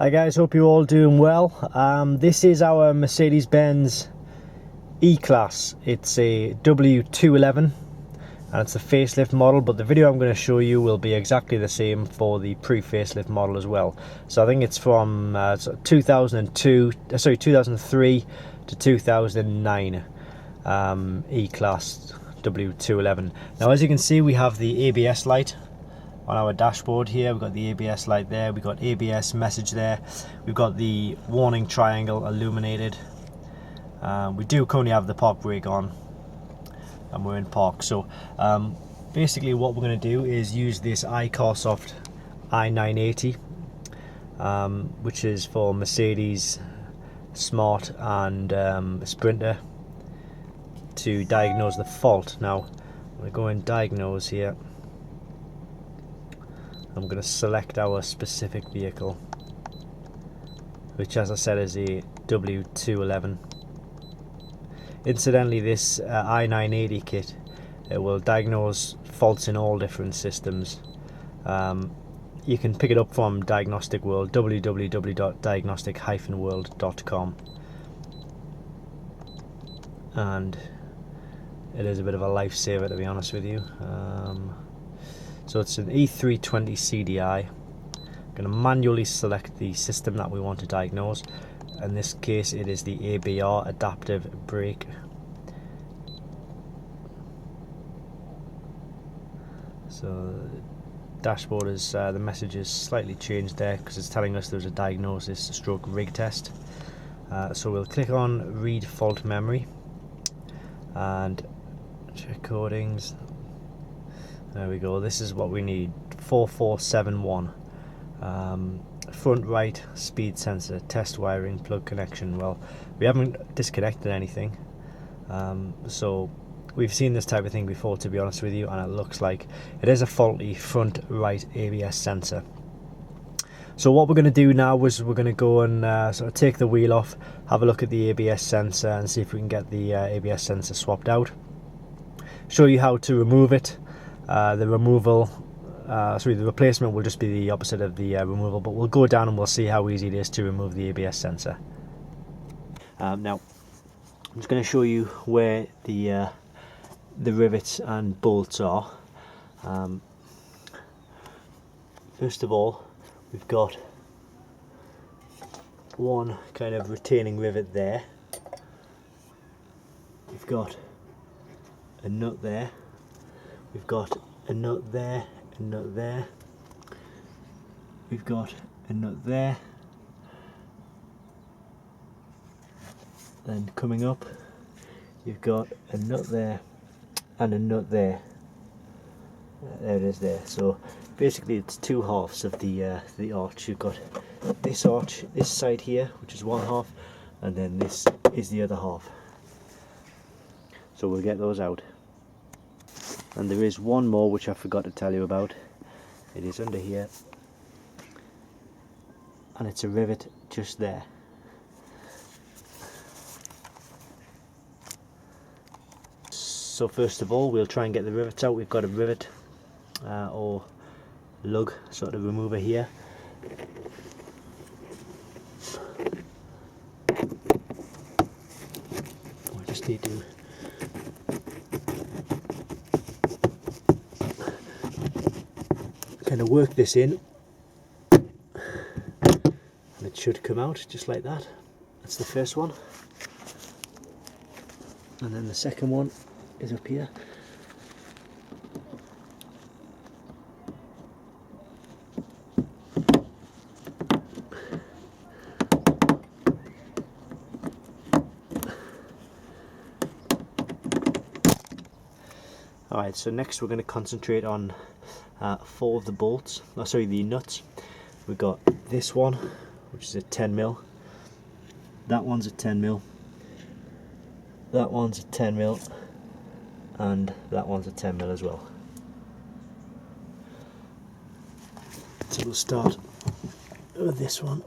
Hi guys, hope you're all doing well. This is our Mercedes-Benz E-Class. It's a W211 and it's a facelift model, but the video I'm going to show you will be exactly the same for the pre-facelift model as well. So I think it's from 2003 to 2009 E-Class W211. Now as you can see, we have the ABS light on our dashboard here. We've got the ABS light there, we've got ABS message there, we've got the warning triangle illuminated. We do currently have the park brake on and we're in park. So basically what we're going to do is use this iCarSoft i980, which is for Mercedes Smart and Sprinter, to diagnose the fault. Now I'm going to go and diagnose here. I'm going to select our specific vehicle, which as I said is a W211. Incidentally, this i980 kit, it will diagnose faults in all different systems. You can pick it up from Diagnostic World, www.diagnostic-world.com, and it is a bit of a lifesaver, to be honest with you. So it's an E320 CDI. I'm going to manually select the system that we want to diagnose. In this case it is the ABR, adaptive brake. So the dashboard is, the message is slightly changed there because it's telling us there's a diagnosis stroke rig test. So we'll click on read fault memory and check codings. There we go, this is what we need. 4471. Front right speed sensor, test wiring, plug connection. Well, we haven't disconnected anything, so we've seen this type of thing before, to be honest with you, and it looks like it is a faulty front right ABS sensor. So what we're going to do now is we're going to go and sort of take the wheel off, have a look at the ABS sensor and see if we can get the ABS sensor swapped out. Show you how to remove it. The replacement will just be the opposite of the removal, but we'll go down and we'll see how easy it is to remove the ABS sensor. Now I'm just going to show you where the rivets and bolts are. First of all, we've got one kind of retaining rivet there. We've got a nut there. We've got a nut there, a nut there. We've got a nut there. Then coming up, you've got a nut there and a nut there. There it is there. So basically it's two halves of the arch. You've got this arch, this side here, which is one half, and then this is the other half. So we'll get those out. And there is one more which I forgot to tell you about. It is under here, and it's a rivet just there. So first of all, we'll try and get the rivets out. We've got a rivet or lug sort of remover here. We just need to kind of work this in, and it should come out just like that. That's the first one, and then the second one is up here. Alright, so next we're going to concentrate on 4 of the bolts, the nuts. We've got this one, which is a 10mm, that one's a 10mm, that one's a 10mm, and that one's a 10mm as well. So we'll start with this one.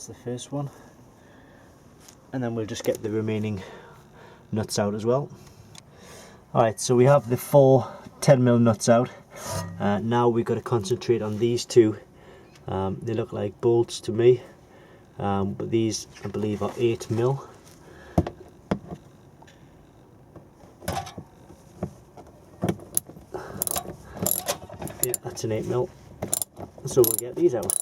That's the first one. And then we'll just get the remaining nuts out as well. Alright, so we have the 4 10mm nuts out. Now we've got to concentrate on these two. They look like bolts to me, but these I believe are 8mm. Yeah, that's an 8mm. So we'll get these out.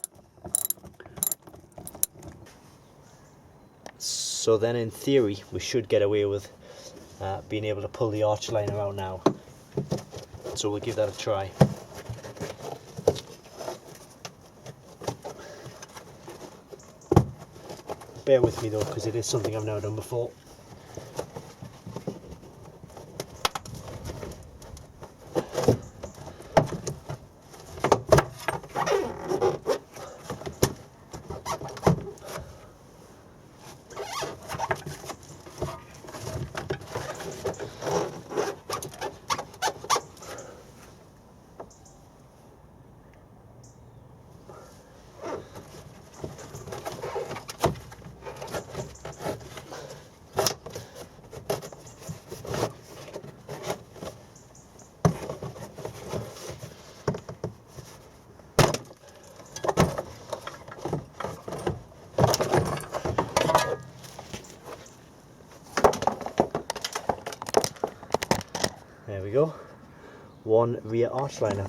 So then in theory we should get away with being able to pull the arch liner out now. So we'll give that a try. Bear with me though, because it is something I've never done before. There we go, one rear arch liner.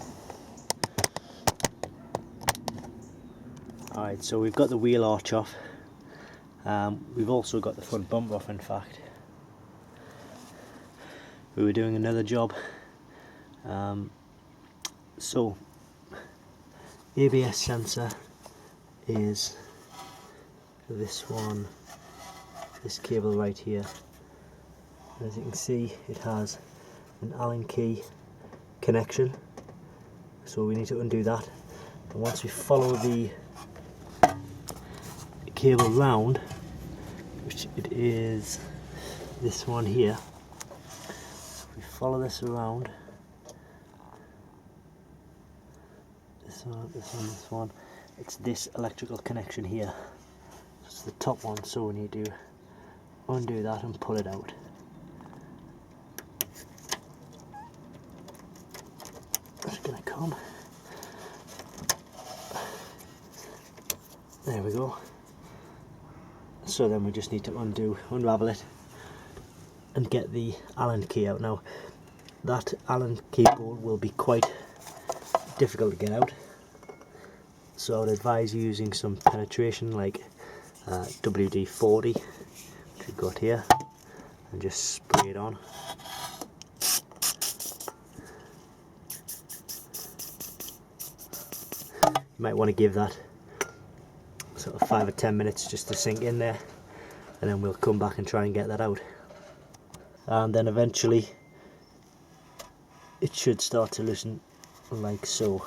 Alright, so we've got the wheel arch off. We've also got the front bumper off, in fact. We were doing another job. So, ABS sensor is this one, this cable right here. As you can see, it has an Allen key connection, so we need to undo that, and once we follow the cable round, which it is this one here, so if we follow this around, this one, this one, this one, it's this electrical connection here. It's the top one, so we need to undo that and pull it out. Gonna come. There we go. So then we just need to unravel it and get the Allen key out. Now that Allen key bolt will be quite difficult to get out, so I would advise using some penetration like WD-40, which we've got here, and just spray it on. You might want to give that sort of 5 or 10 minutes just to sink in there, and then we'll come back and try and get that out. And then eventually it should start to loosen like so.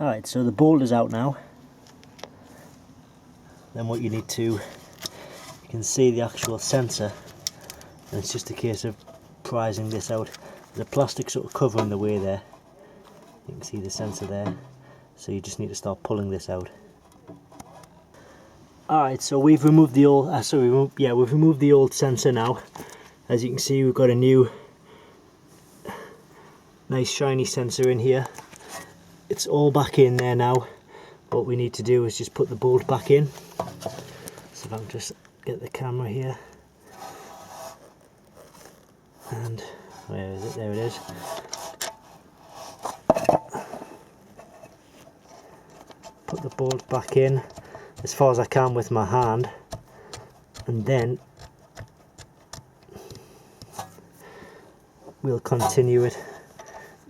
Alright, so the bolt is out now. Then what you need to, you can see the actual sensor, and it's just a case of prising this out. There's a plastic sort of covering the way there. You can see the sensor there, so you just need to start pulling this out. Alright, so we've removed the old, we've removed the old sensor now. As you can see, we've got a new nice shiny sensor in here. It's all back in there now. What we need to do is just put the bolt back in. So if I can just get the camera here, and where is it? There it is. Put the bolt back in as far as I can with my hand, and then we'll continue it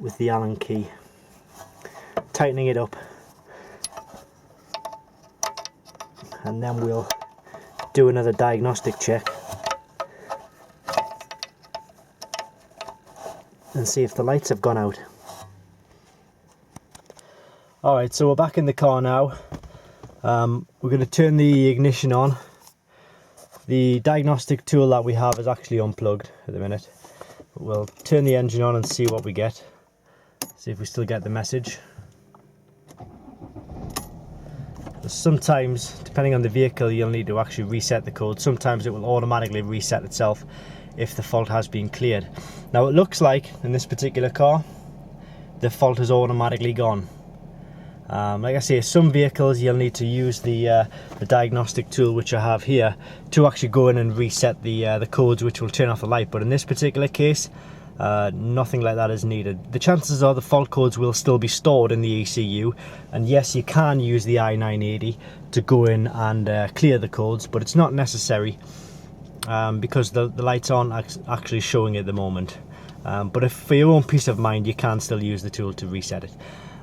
with the Allen key, tightening it up, and then we'll do another diagnostic check and see if the lights have gone out. Alright, so we're back in the car now. We're going to turn the ignition on. The diagnostic tool that we have is actually unplugged at the minute. But we'll turn the engine on and see what we get. See if we still get the message. Sometimes, depending on the vehicle, you'll need to actually reset the code. Sometimes it will automatically reset itself if the fault has been cleared. Now it looks like in this particular car the fault is automatically gone. Like I say, some vehicles you'll need to use the diagnostic tool, which I have here, to actually go in and reset the codes, which will turn off the light. But in this particular case, nothing like that is needed. The chances are the fault codes will still be stored in the ECU, and yes, you can use the i980 to go in and clear the codes, but it's not necessary because the lights aren't actually showing at the moment. But if for your own peace of mind, you can still use the tool to reset it.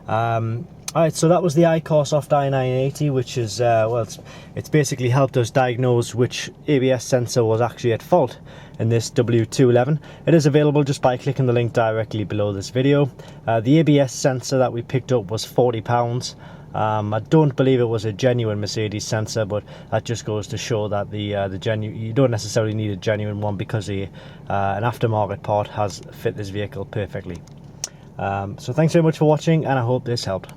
Alright, so that was the iCarSoft i980, which is, well, it's basically helped us diagnose which ABS sensor was actually at fault in this W211. It is available just by clicking the link directly below this video. The ABS sensor that we picked up was £40. I don't believe it was a genuine Mercedes sensor, but that just goes to show that you don't necessarily need a genuine one, because an aftermarket part has fit this vehicle perfectly. So thanks very much for watching, and I hope this helped.